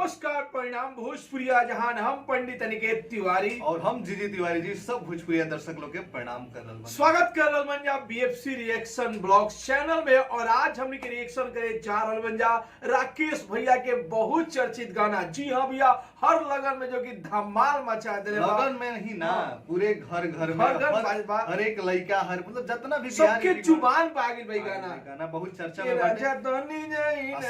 नमस्कार परिणाम भोजपुरिया जहान हम पंडित अनिकेत तिवारी और हम जीजी तिवारी जी सब भोजपुरिया दर्शक लोग के प्रणाम कर रहे हैं। स्वागत कर रहल बन जा बीएफसी रिएक्शन ब्लॉग्स चैनल में। और आज हमने के रिएक्शन करे जा रहल बन जा राकेश भैया के बहुत चर्चित गाना। जी हाँ भैया, हर लगन में जो कि धमाल मचा दे लगन में ही ना, पूरे घर घर में हर एक लड़का हर मतलब जितना भी सबके जुबान पे आ गई भाई गाना। गाना बहुत चर्चा में बाटे।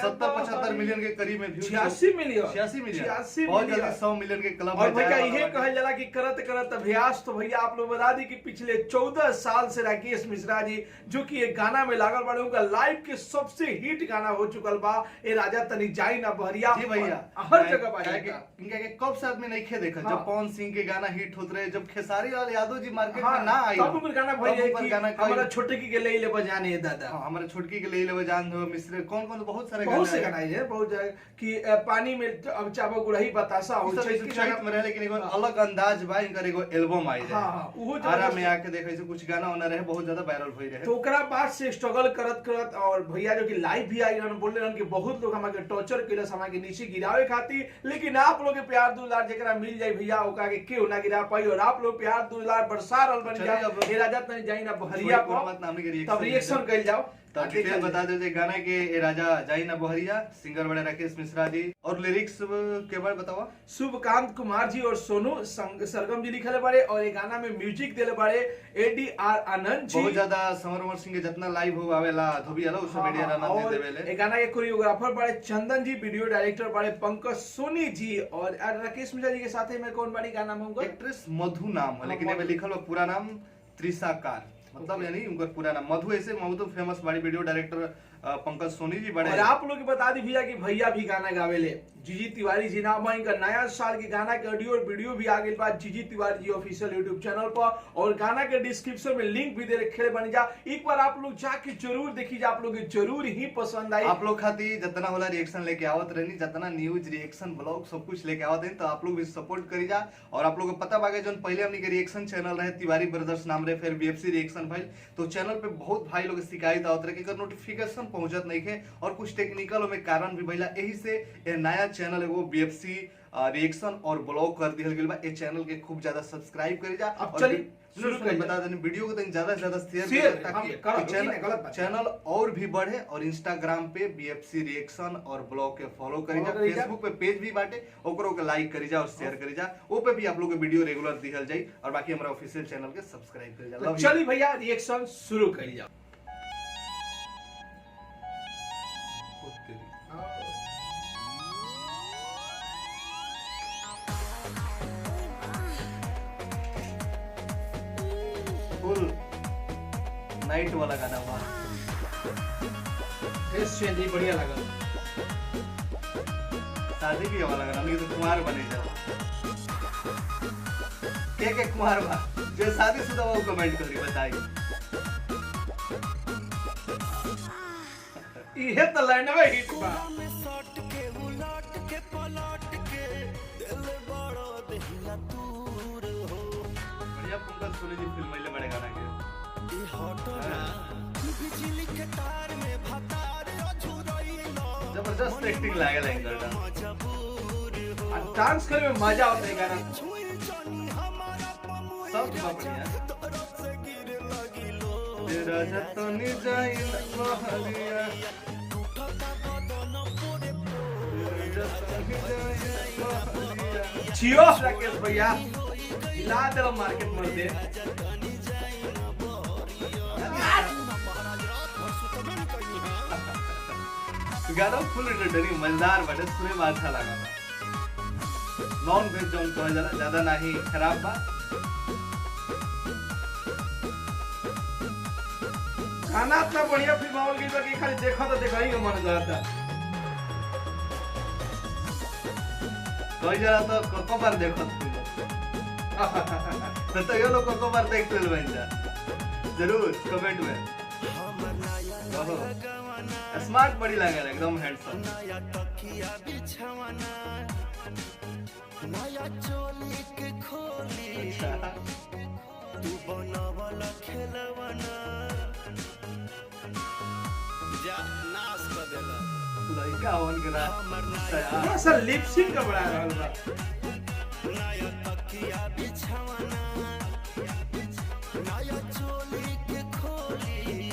70-75 मिलियन के करीब में 86 मिलियन बहुत जल्दी 100 मिलियन के क्लब और भैया ये कहल जाला कि करत करत अभ्यास। तो भैया आप लोग बता दी कि पिछले 14 साल से राकेश मिश्रा जी जो कि एक गाना में लागल बड़े उनका लाइव के सबसे हिट गाना हो चुकल बा ए राजा तनी जाई ना बहरिया। जी भैया हर जगह बाजेगा। इनका के कब से आदमी नहीं खे देखा जब पवन सिंह के गाना हिट होत रहे, जब खेसारी लाल यादव जी मार्केट में ना आई तब उनका गाना भैया कि हमारा छोटकी के ले बजाने दादा। हमारे छोटकी के ले बजान हो मिश्र कौन कौन बहुत सारे गाना है बहुत जगह कि पानी में अब चाबो गुड़ही बतासा हो चैत में रहे, लेकिन एगो अलग अंदाज बा। इनकर एगो एल्बम आई है ओहो आरा में आके देखे से कुछ गाना होना रहे बहुत ज्यादा वायरल होई रहे। तो ओकरा बाद से स्ट्रगल करत करत और भैया जो कि लाइव भी आई रहन, बोल रहे कि बहुत लोग हमारे टॉर्चर केलस हमारे के नीचे गिरावे खातिर, लेकिन आप लोग के प्यार दुलार जेकरा मिल जाई भैया ओका के केहू ना गिरा पाई। और आप लोग प्यार दुलार बरसा रहल बन जा ए राजा तनी जाई ना बहरिया पर तब रिएक्शन कइल जाओ। तो डिटेल बता दे गाना के ए राजा जाई ना बहरिया, सिंगर बड़े राकेश मिश्रा जी और लिरिक्स के बारे बतावा। शुभकांत कुमार जी और सोनू सरगम जी लिखले बारे और ये गाना में म्यूजिक देले बारे एडीआर आनंद जी। बहुत ज्यादा समर सिंह के जितना लाइव हो आवेला धोबियाला उस सब एडीआर आनंद दे देवेले। ये गाना के कोरियोग्राफर बारे चंदन जी, वीडियो डायरेक्टर बारे पंकज सोनी जी और राकेश मिश्रा जी के साथ में कौन बड़ी गाना में उनका एक्ट्रेस मधु नाम है, लेकिन ये लिखल हो पूरा नाम त्रिशाकार, मतलब यानी उनका पूरा नाम मधु। ऐसे मधु फेमस बड़ी वीडियो डायरेक्टर पंकज सोनी जी बड़े। और आप लोग बता दी भैया कि भैया भी गाना गावेले। जीजी तिवारी जी नाम है इनका। नया साल के गाना के ऑडियो और वीडियो भी आ गई बात जीजी Tiwari ji official YouTube channel पर। और गाना के डिस्क्रिप्शन में लिंक भी दे रखे बन जा, एक बार आप लोग जाके जरूर देखी जा, आप लोग जरूर ही पसंद आई। आप लोग खातिर जितना होला रिएक्शन लेके आवत रहनी, जितना न्यूज रिएक्शन ब्लॉग सब कुछ लेके आवत रहनी, तो आप लोग भी सपोर्ट करी जा। और आप लोग को पता बागे जो पहले हमने के रिएक्शन चैनल रहे तिवारी ब्रदर्स नाम रहे, फिर बीएफसी रिएक्शन भाई, तो चैनल पे बहुत भाई लोग शिकायत आवत रहे कि नोटिफिकेशन पहुंचत नहीं है और कुछ टेक्निकल में कारण भी भइला। यही से ये नया चैनल एगो बीएफसी रिएक्शन और ब्लॉग कर दिहल गेल बा। ए चैनल के खूब ज्यादा सब्सक्राइब करी जा। अब चलिए शुरू कर बता देनी वीडियो को तो ज्यादा से ज्यादा शेयर ताकि चैनल और भी बढ़े। और इंस्टाग्राम पे बीएफसी रिएक्शन और ब्लॉग के फॉलो करी जा, फेसबुक पे पेज भी बाटे ओकरो के लाइक करी जा और शेयर करी जा, ओ पे भी आप लोग के वीडियो रेगुलर दिहल जाई। और बाकी हमारा ऑफिशियल चैनल के सब्सक्राइब करी जा। चलिए भैया रिएक्शन शुरू करी जा। फुल नाइट वाला गाना हुआ जी बढ़िया लगा। शादी भी वाला गाना नहीं तो कुमार बने जा के कुमार बा जो शादीशुदा वो कमेंट करी बताइए। ये तो लाइनवे हिट बा। बढ़िया पंकज सोनी जी फिल्म में बड़े गाना के जबरदस्त एक्टिंग लागल है इनका। डांस करे में मजा आता है गाना सब बढ़िया। तेरा जतनी जाई बहरिया जियो राकेश भैया हिला दे मार्केट में दे। गाना फुल एंटरटेनिंग मजेदार बटे, सुने में अच्छा लगा। नॉन वेज जोन कहा जाला ज्यादा नहीं खराब बा। गाना इतना बढ़िया फिल्म आवल गई बा कि खाली देखा तो देखा ही का मन करता। कोई जरा तो कोको बार देखो तो ये लोग कोको बार देख ले बन जा जरूर कमेंट में। स्मार्ट बड़ी लगे एकदम हैंडसम। नया चोली के खोली तू बनावला खेलवना जा नाश कर देला। लड़का होन करा थोड़ा सा लिपसिंग का बड़ा रहल बा। नया तकिया बिछावना नया चोली के खोली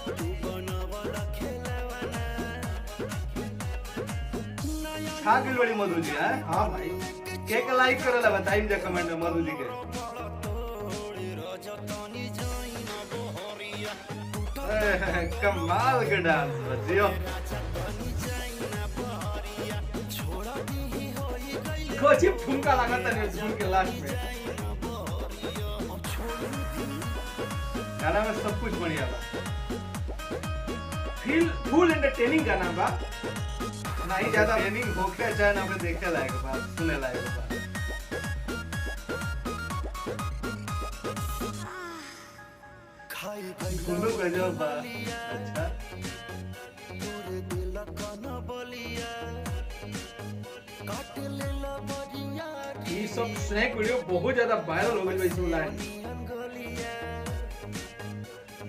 तू बनावला खेलवाना नया खा गेल बड़ी मधु जी हैं। हाँ भाई के लाइक करेला बताइम जा कमेंट में मधु जी के। तोड़े रजतनी जाइना बहरिया कमाल के डांस बजियो। छोड़ा दी होई गई कोची ठुमका लगा था ने सुन के लास्ट में। गाना में सब कुछ बढ़िया बा। फुल एंटरटेनिंग गाना बा, नहीं ज्यादा ट्रेनिंग होके चाहे ना के देखे लायक बा, सुने लायक बा। खाई गई सुनो गजब बा। अच्छा तोरे दिल कन बलिया काट लेला बरिया ये सब स्नैक वीडियो बहुत ज्यादा वायरल हो गई वैसे लाइन। अंगलिया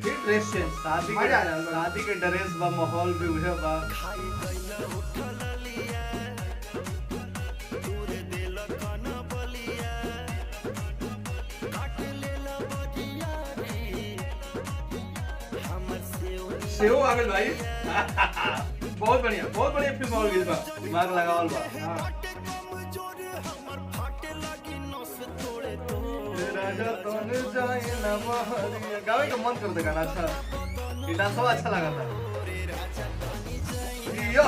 फिर ड्रेस चेंज शादी के मजा आ रहा है। शादी के ड्रेस बा, माहौल भी उहे बा। खाई गई उठल लिया तोरे दिल कन बलिया काट लेला बरिया हमर से सेव आ गइल भाई। बहुत बढ़िया फिल्म हो गई बा। दिमाग लगावल बा। हाँ। राजा तन जाए ना बहरिया। गावे का मन कर दे गाना। अच्छा ये डांसवा अच्छा लगा था। यो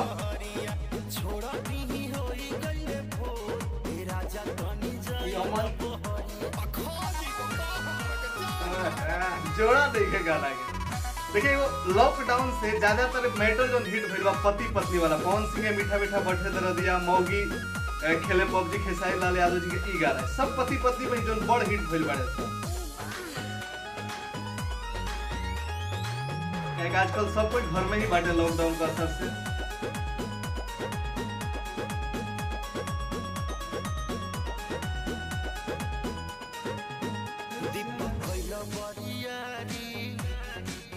ये अमन जोड़ा देखे गाना के। देखिए वो लॉकडाउन से ज्यादातर मेटल जो हिट भइल बा पति पत्नी वाला, पवन सिंह के मीठा मीठा बैठे दर दिया, मौगी खेले पबजी, खेसारी लाल यादव जी के ई गाना सब पति पत्नी में जो बड़ हिट भइल बाड़े सब। एक आजकल सब कोई घर में ही बाटे लॉकडाउन का असर से।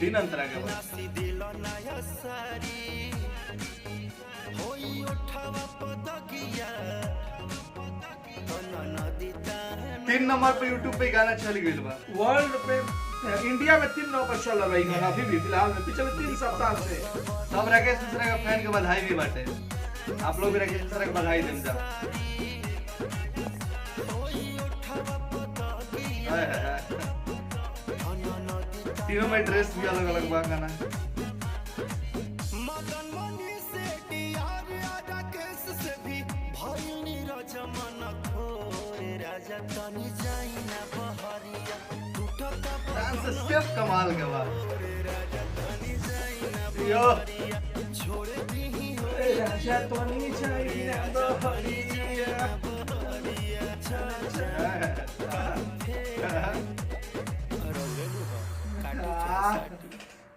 तीन अंतरा के बाद तीन नंबर पे यूट्यूब पे गाना चल गई बा। वर्ल्ड पे इंडिया में 3 नंबर पर चल रहा है गाना अभी भी फिलहाल में पिछले 3 सप्ताह से। सब राकेश मिश्रा का फैन के बधाई भी बाटे। आप लोग भी राकेश मिश्रा के बधाई दें जा। हाय हाय हाय। तीनों में ड्रेस भी अलग अलग बा गाना। मदन मणि से डियार राकेश से भी भइल नीरज मन खोए राजा तनी जाइना बहरिया टूटत डांस स्टेप कमाल के बा। यो छोड़े दी राजा तो नहीं चाहिए बहरिया।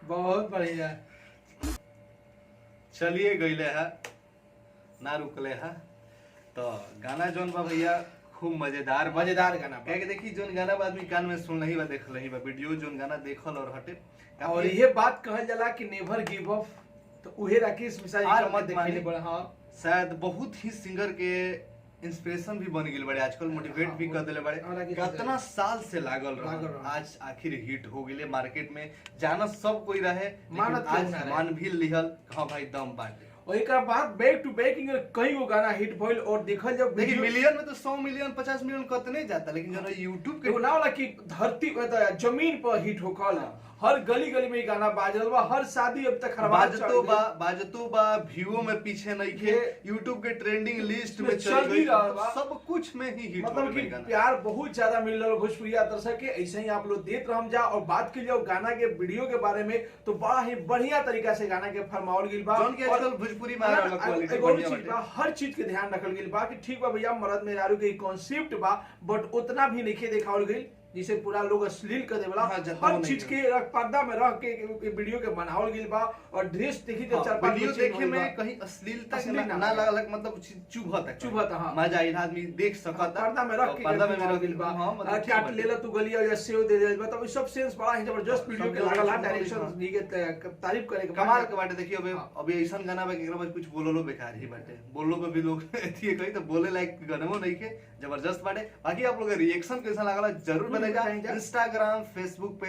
बहुत बढ़िया। चलिए गईले है ना रुकले है। तो गाना जोन बा भैया खूब मजेदार गाना बा। क्या कि देखी जोन गाना बा आदमी कान में सुन नहीं बा, देख नहीं बा, वीडियो जोन गाना देखल और हटे। और ये बात कहल जाला कि नेवर गिव अप, तो उहे राकेश मिश्रा जी हार का मत मत माने। देखने पड़ा। हाँ शायद बहुत ही सिंगर के इंस्पिरेशन भी बन गेल बड़े, आजकल मोटिवेट भी कर देले बड़े। और आगे कितना साल से लागल लागल रहा, रहा। आज आखिर हिट हो गेले मार्केट में। जानत सब कोई रहे लेकिन मानत आज केहू ना रहे। मान भी लिहल। हाँ भाई दम बाटे। और एक बाद बैक टू बैक कई गो गाना हिट भइल। और देखल जब देखिए मिलियन में तो 100 मिलियन 50 मिलियन कतने जाता, लेकिन जो यूट्यूब के एगो ना होला कि धरती पर जमीन पर हिट होकल। हर गली गली में ये गाना बाजल बा, हर शादी अब तक बाजतो बा व्यूओ में पीछे नहीं थे, यूट्यूब के ट्रेंडिंग लिस्ट में चल चल भी गई, रहा बा। सब कुछ में ही हिट मतलब कि प्यार बहुत ज्यादा मिल रहा है भोजपुरिया दर्शक के। ऐसे ही आप लोग देख रहम जा। और बात की जाओ गाना के वीडियो के बारे में, तो बड़ा ही बढ़िया तरीका से गाना के फरमावल गेल बा। जौन के आजकल भोजपुरी में आ रहल क्वालिटी एगो और बढ़िया चीज बा, बाटे। हर चीज के ध्यान रखल गेल बा कि ठीक बा भैया मर्द मेहरारू के कॉन्सेप्ट बा, बट उतना भी नहीं देखावल गेल जिसे पूरा लोग अश्लील कर देवला हाँ, जतना हर नहीं चीज है। के पर्दा में रह के वीडियो के बनावल गेल बा और ड्रेस देखी तो चार पांच वीडियो बच्चे देखे होइल बा। में कहीं अश्लीलता के अश्लील ना ना लगल मतलब चुभत है चुभत, हाँ। मजा आइल आदमी देख सकता पर्दा में रख के पर्दा में बनावल रख गेल बा हाँ, मतलब ठीक काट बाटे। लेला तू गलिया या सेव दे दे बा तो सब सेंस बड़ा ही जबरदस्त वीडियो के सब लागल हाँ। डायरेक्शन दी के तारीफ करे के कमाल बाटे। के बाटे देखियो अबे हाँ। अभी ऐसा गाना बा कि एकरा बाद कुछ बोललो बेकार ही बाटे बोललो पे भी लोग एथी कही तो बोले लायक गानवो नहीं के जबरदस्त बाटे बाकी आप लोग रिएक्शन कैसा लागला जरूर बताइए बताइए जा। इंस्टाग्राम फेसबुक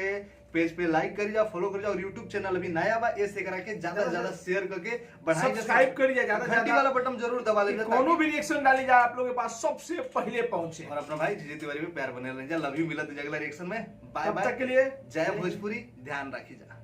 पेज पे लाइक करी जा फॉलो करी जा और यूट्यूब चैनल अभी नया बा ऐसे करा के ज्यादा से ज्यादा शेयर करके बढ़ाई जा सब्सक्राइब करी जा ज्यादा से घंटी ज्यादा। वाला बटन जरूर दबा लीजिए कोनो भी रिएक्शन डाली जाए आप लोगों के पास सबसे पहले पहुंचे और अपना भाई जीजे तिवारी में प्यार बने रह जा लव यू मिलत अगला रिएक्शन में बाय तब बाय तक के लिए जय भोजपुरी ध्यान रखी जा